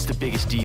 it's the biggest deal.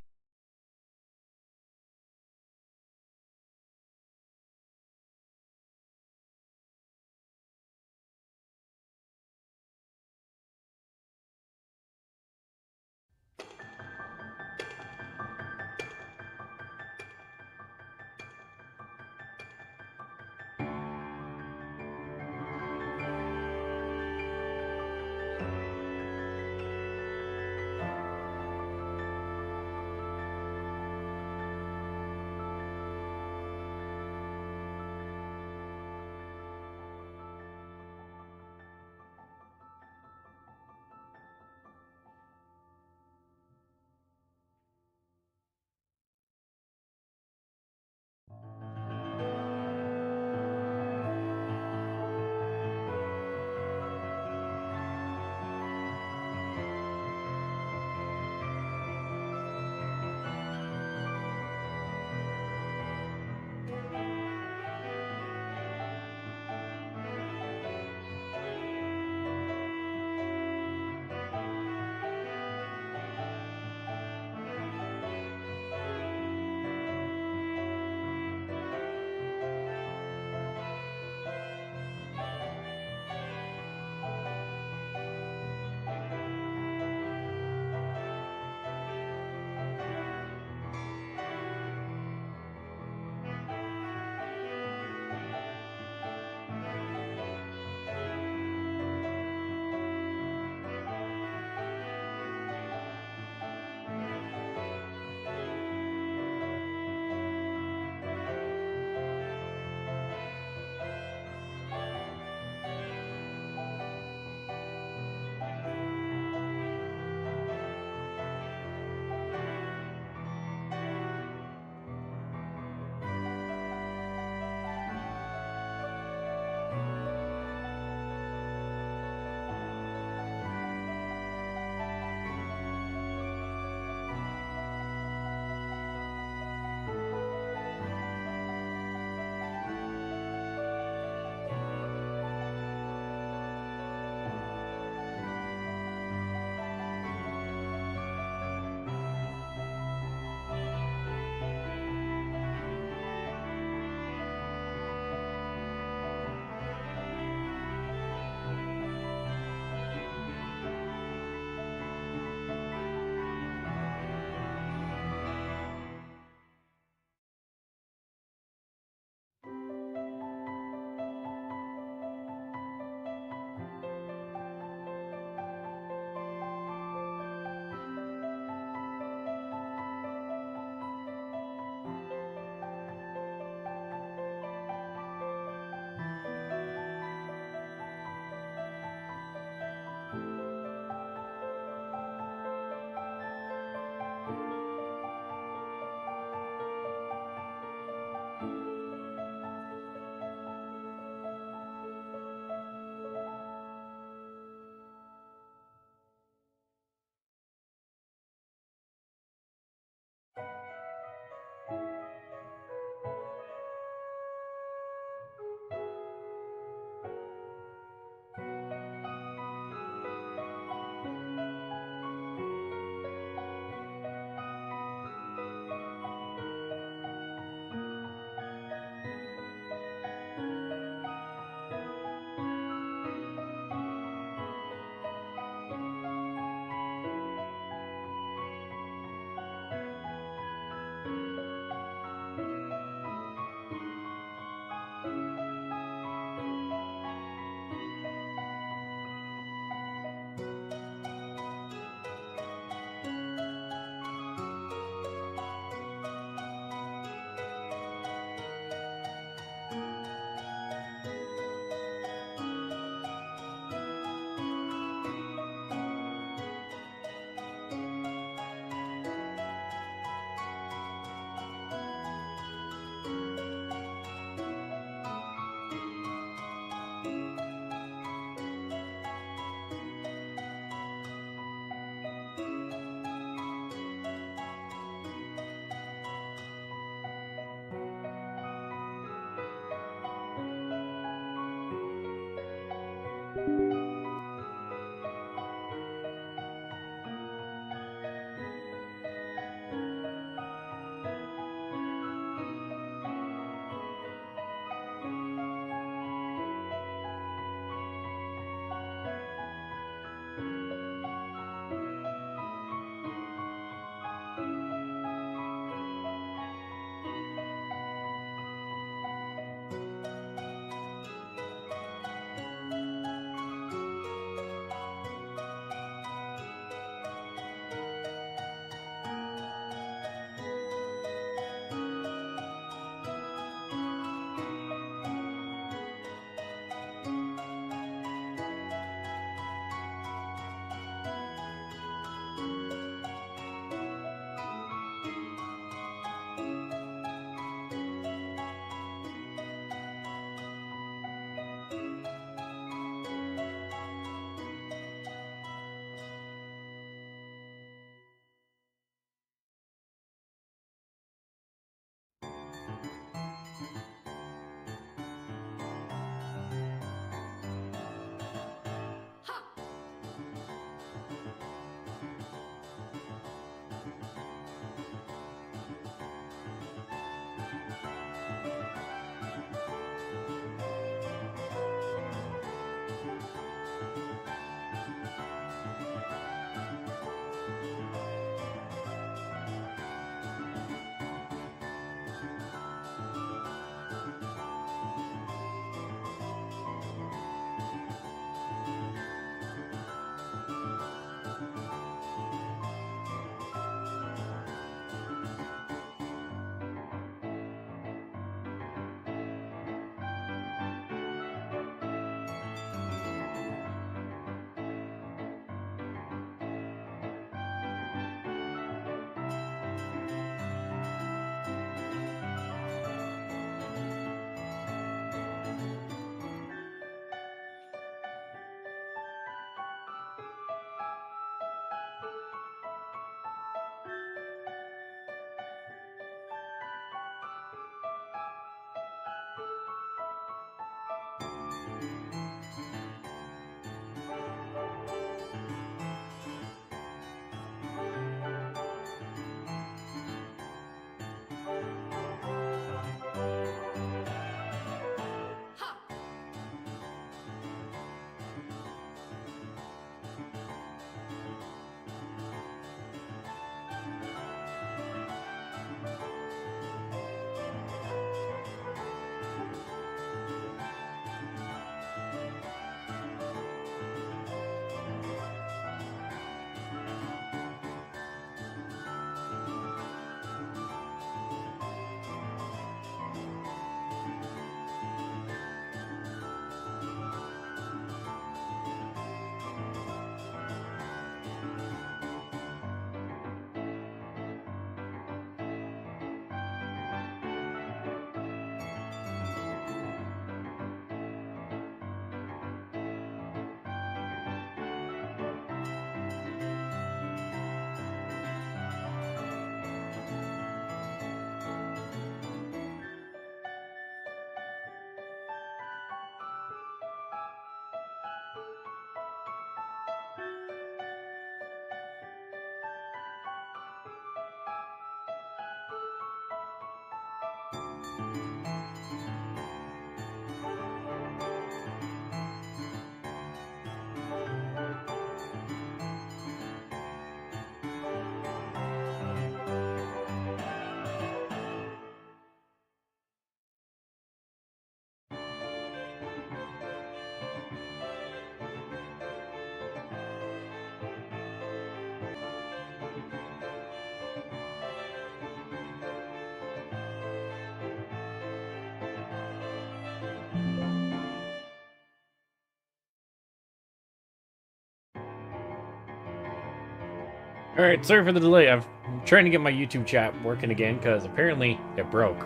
Alright, sorry for the delay. I'm trying to get my YouTube chat working again because apparently it broke.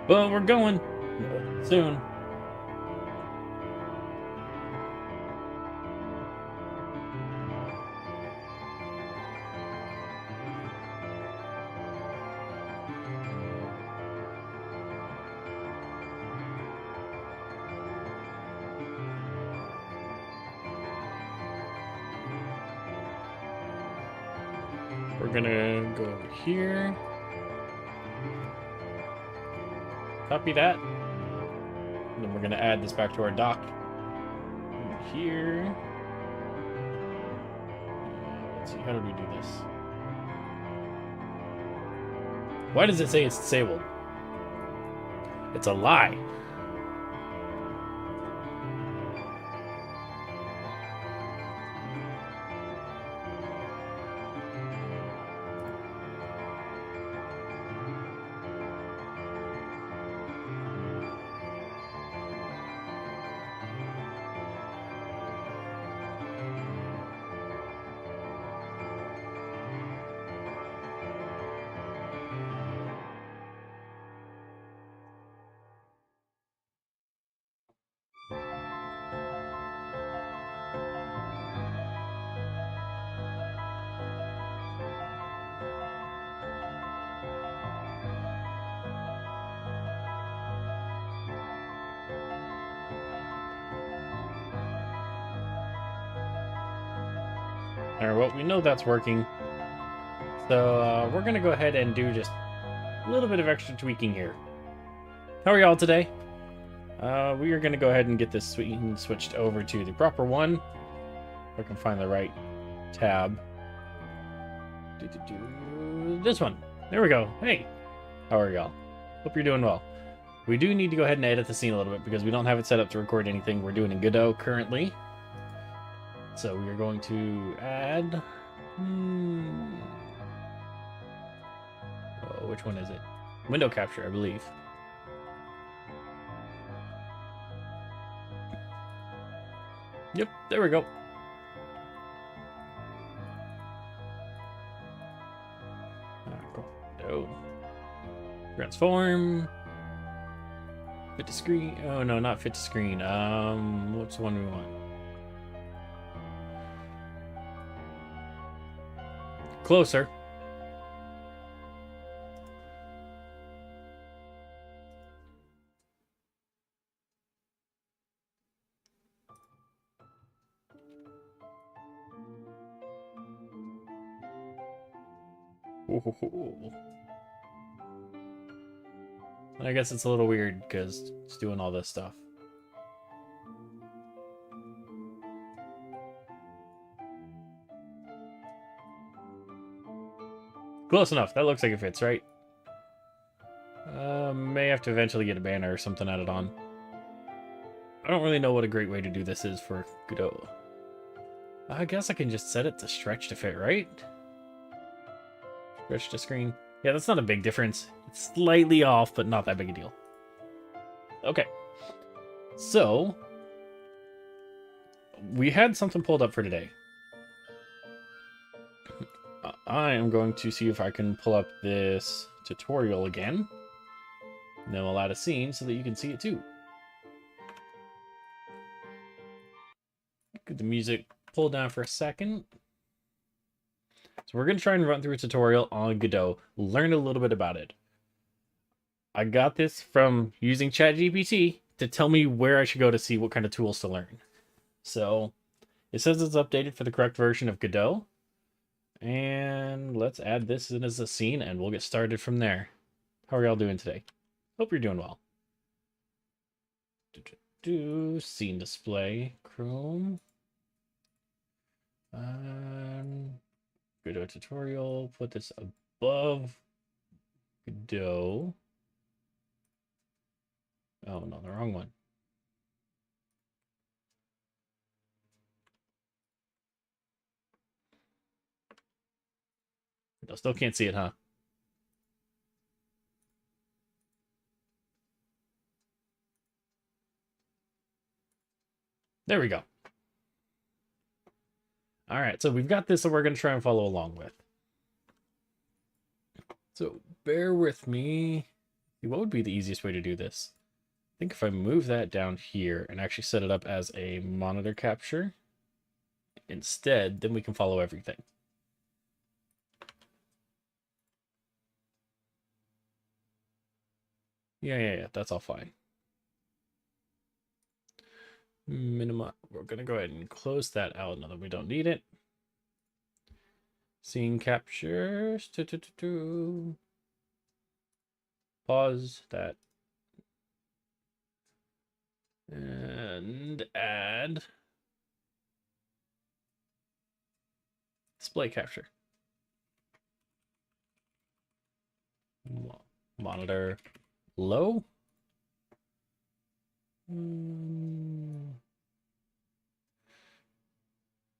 But we're going soon. We're gonna go over here. Copy that. And then we're gonna add this back to our dock. Over here. Let's see, how do we do this? Why does it say it's disabled? It's a lie. Alright, well, we know that's working. So, we're gonna go ahead and do just a little bit of extra tweaking here. How are y'all today? We are gonna go ahead and get this switched over to the proper one. If I can find the right tab. This one. There we go. Hey, how are y'all? Hope you're doing well. We do need to go ahead and edit the scene a little bit because we don't have it set up to record anything. We're doing in Godot currently. So we are going to add... Oh, which one is it? Window capture, I believe. Yep, there we go. Go. Transform. Fit to screen. Oh no, not fit to screen. What's the one we want? Closer. Ooh. I guess it's a little weird because it's doing all this stuff. Close enough. That looks like it fits, right? May have to eventually get a banner or something added on. I don't really know what a great way to do this is for Godot. I guess I can just set it to stretch to fit, right? Stretch to screen. Yeah, that's not a big difference. It's slightly off, but not that big a deal. Okay. So, we had something pulled up for today. I am going to see if I can pull up this tutorial again. And then we'll add a scene so that you can see it too. Get the music pulled down for a second. So we're going to try and run through a tutorial on Godot, learn a little bit about it. I got this from using ChatGPT to tell me where I should go to see what kind of tools to learn. So It says it's updated for the correct version of Godot. And let's add this in as a scene and we'll get started from there. How are y'all doing today? Hope you're doing well. Scene display, Chrome. Godot tutorial, put this above Godot. Oh no, the wrong one. I still can't see it, huh? There we go. All right, so we've got this that we're going to try and follow along with. So bear with me. What would be the easiest way to do this? I think if I move that down here and actually set it up as a monitor capture instead, then we can follow everything. Yeah, that's all fine. Minimize. We're going to go ahead and close that out now that we don't need it. Scene captures. Pause that. And add display capture. Monitor low.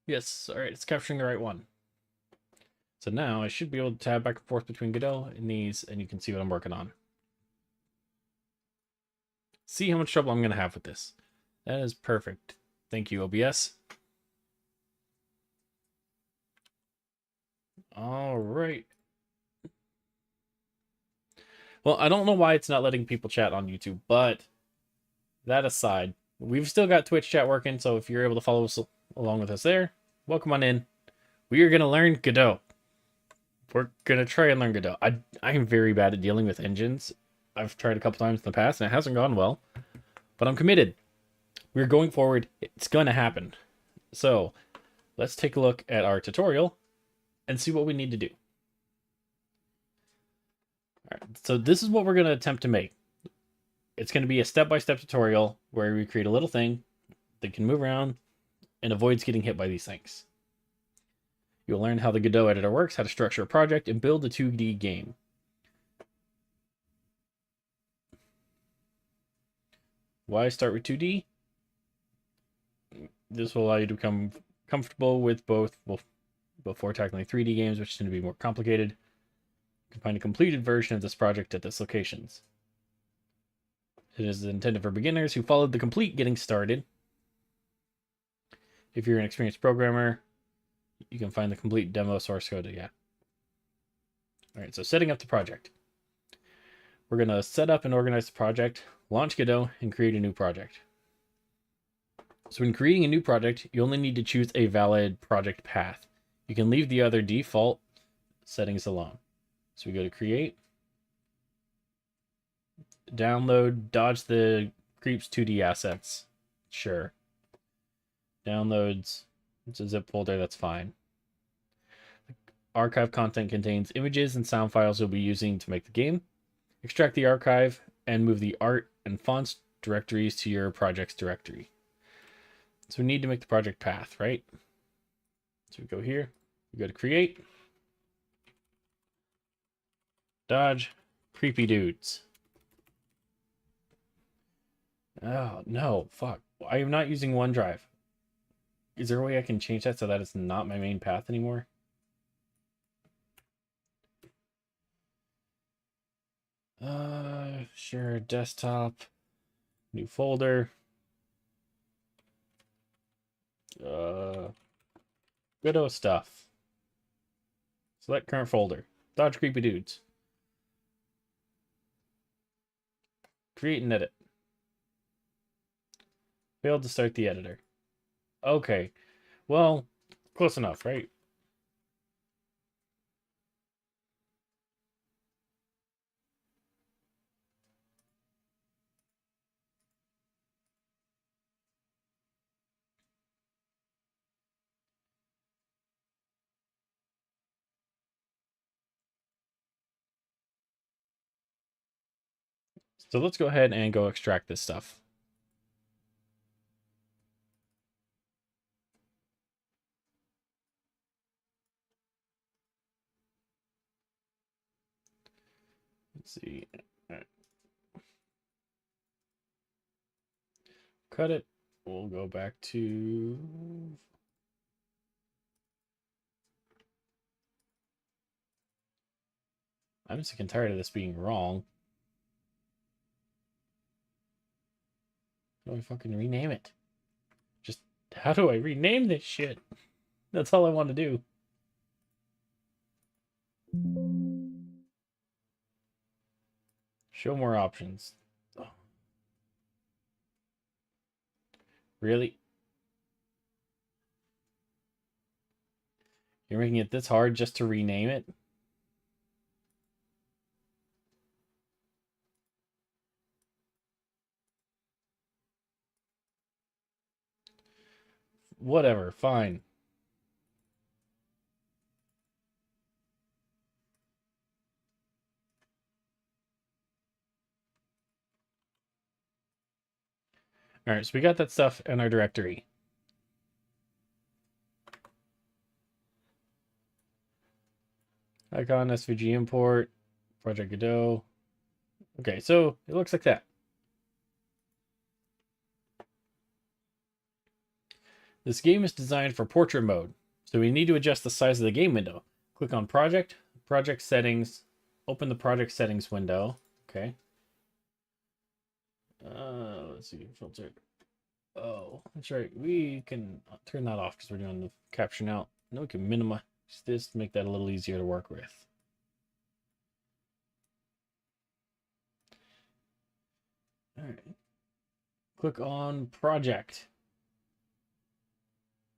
Yes, all right, it's capturing the right one. So now I should be able to tab back and forth between Godot and these, and you can see what I'm working on. See how much trouble I'm going to have with this. That is perfect. Thank you, OBS. All right. Well, I don't know why it's not letting people chat on YouTube, but that aside, we've still got Twitch chat working, so if you're able to follow us along with us there, welcome on in. We are going to learn Godot. We're going to try and learn Godot. I am very bad at dealing with engines. I've tried a couple times in the past, and it hasn't gone well. But I'm committed. We're going forward. It's going to happen. So, let's take a look at our tutorial and see what we need to do. All right, so this is what we're going to attempt to make. It's going to be a step-by-step tutorial where we create a little thing that can move around and avoids getting hit by these things. You'll learn how the Godot editor works, how to structure a project, and build a 2D game. Why start with 2D? This will allow you to become comfortable with both before tackling 3D games, which tend to be more complicated. You can find a completed version of this project at this locations. It is intended for beginners who followed the complete getting started. If you're an experienced programmer, you can find the complete demo source code. Yeah. All right, so setting up the project. We're going to set up and organize the project, launch Godot, and create a new project. So when creating a new project, you only need to choose a valid project path. You can leave the other default settings alone. So we go to create, download, dodge the creeps 2D assets. Sure. Downloads, it's a zip folder, that's fine. Archive content contains images and sound files you'll be using to make the game. Extract the archive and move the art and fonts directories to your project's directory. So we need to make the project path, right? So we go here, we go to create, dodge, creepy dudes. Oh, no, fuck. I am not using OneDrive. Is there a way I can change that so that it's not my main path anymore? Sure, desktop, new folder. Godot stuff. Select current folder. Dodge creepy dudes. Create and edit. Failed to start the editor. Okay. Well, close enough, right? So let's go ahead and go extract this stuff. Let's see. All right. Cut it. We'll go back to... I'm sick and tired of this being wrong. How do I fucking rename it? Just, how do I rename this shit? That's all I want to do. Show more options. Oh. Really? You're making it this hard just to rename it? Whatever, fine. Alright, so we got that stuff in our directory. Icon, SVG import, Project Godot. Okay, so it looks like that. This game is designed for portrait mode, so we need to adjust the size of the game window. Click on Project, Project Settings, open the Project Settings window. Okay. Let's see, filter. Oh, that's right. We can turn that off because we're doing the capture now. Now we can minimize this to make that a little easier to work with. All right. Click on Project.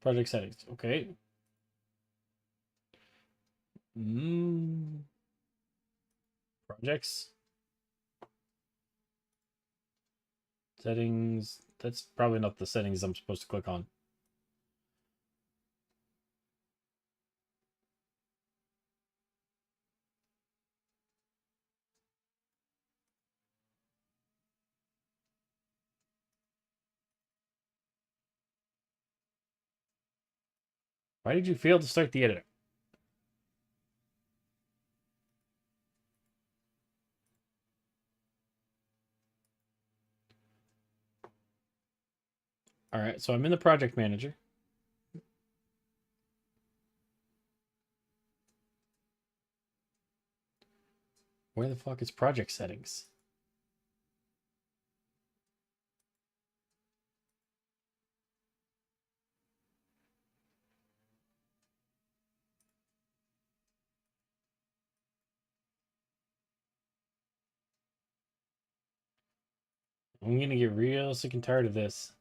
Project Settings. Okay. Projects. Settings. That's probably not the settings I'm supposed to click on. Why did you fail to start the editor? All right, so I'm in the project manager. Where the fuck is project settings? I'm gonna get real sick and tired of this.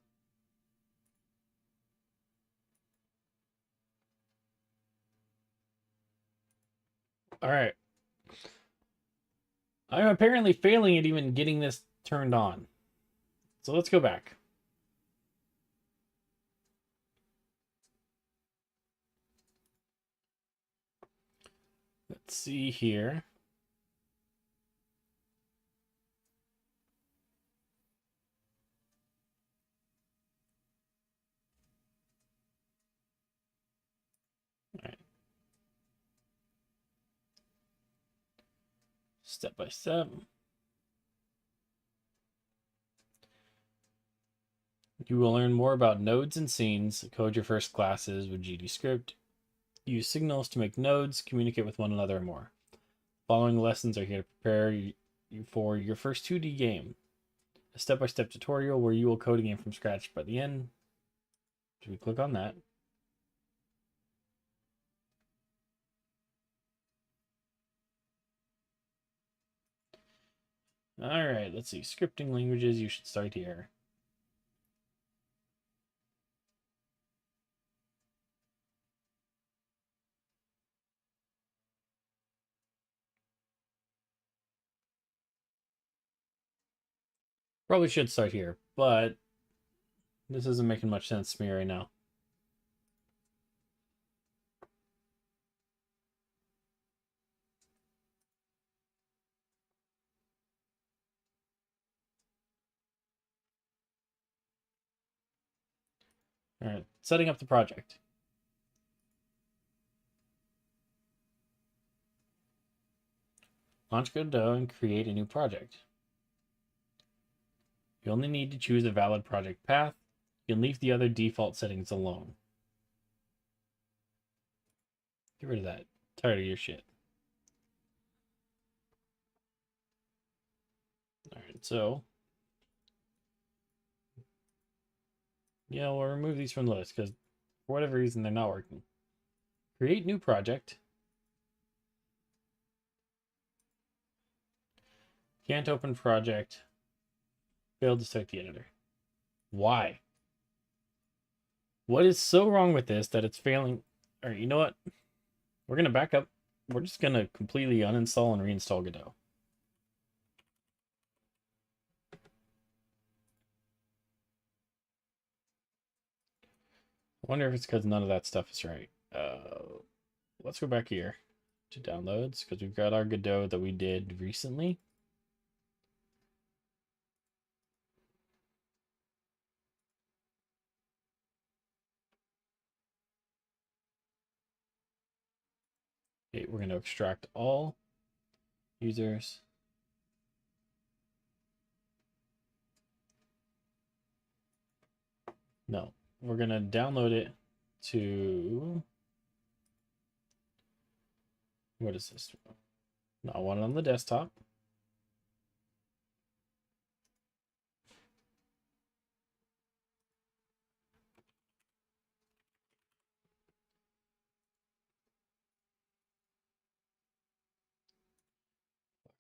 All right. I'm apparently failing at even getting this turned on. So let's go back. Let's see here. All right. Step by step. You will learn more about nodes and scenes. Code your first classes with GDScript. Use signals to make nodes, communicate with one another, and more. Following lessons are here to prepare you for your first 2D game. A step-by-step tutorial where you will code a game from scratch by the end. Should we click on that? All right, let's see. Scripting languages, you should start here. Probably should start here, but this isn't making much sense to me right now. All right, setting up the project. Launch Godot and create a new project. You only need to choose a valid project path. You can leave the other default settings alone. Get rid of that. Tired of your shit. Alright, so yeah, we'll remove these from the list because for whatever reason they're not working. Create new project. Can't open project. Failed to start the editor. Why? What is so wrong with this that it's failing? Alright, you know what? We're gonna back up. We're just gonna completely uninstall and reinstall Godot. I wonder if it's because none of that stuff is right. Let's go back here to downloads because we've got our Godot that we did recently. Okay, we're going to extract all users. No, we're going to download it to, what is this? No, I want it on the desktop.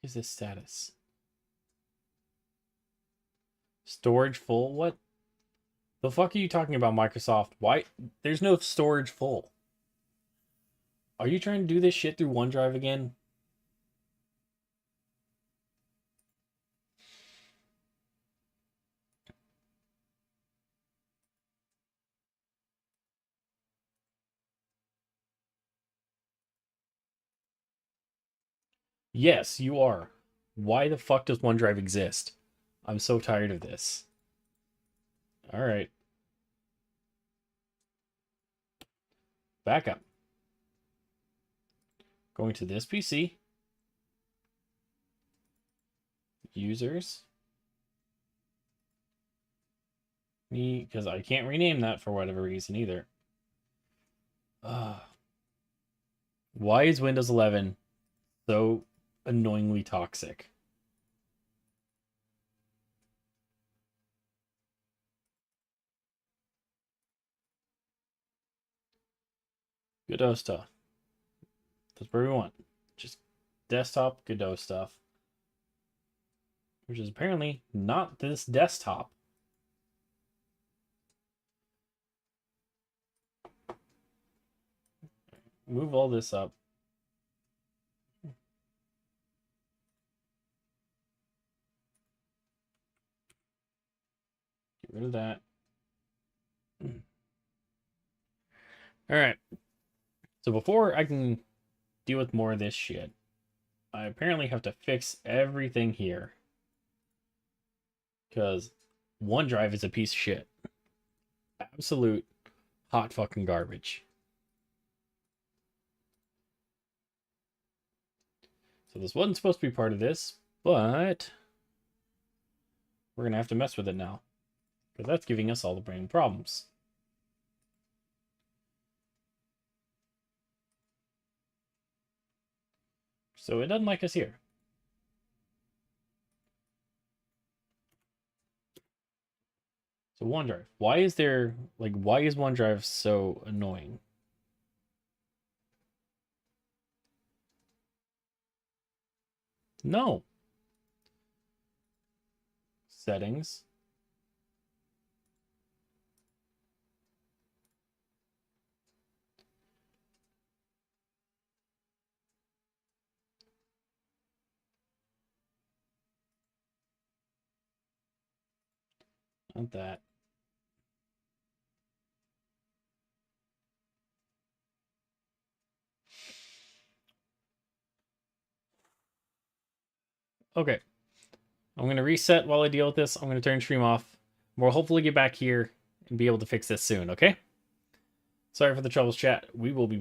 What is this status? Storage full? What the fuck are you talking about, Microsoft? Why? There's no storage full. Are you trying to do this shit through OneDrive again? Yes, you are. Why the fuck does OneDrive exist? I'm so tired of this. All right. Backup. Going to this PC. Users. Me, because I can't rename that for whatever reason either. Why is Windows 11 so annoyingly toxic? Godot stuff. That's where we want. Just desktop Godot stuff. Which is apparently not this desktop. Move all this up. Get rid of that. All right. So before I can deal with more of this shit, I apparently have to fix everything here. Because OneDrive is a piece of shit. Absolute hot fucking garbage. So this wasn't supposed to be part of this, but we're going to have to mess with it now. Because that's giving us all the brain problems. So it doesn't like us here. So OneDrive. Why is OneDrive so annoying? No. Settings. Not that. Okay. I'm going to reset while I deal with this. I'm going to turn stream off. We'll hopefully get back here and be able to fix this soon, okay? Sorry for the troubles, chat. We will be back.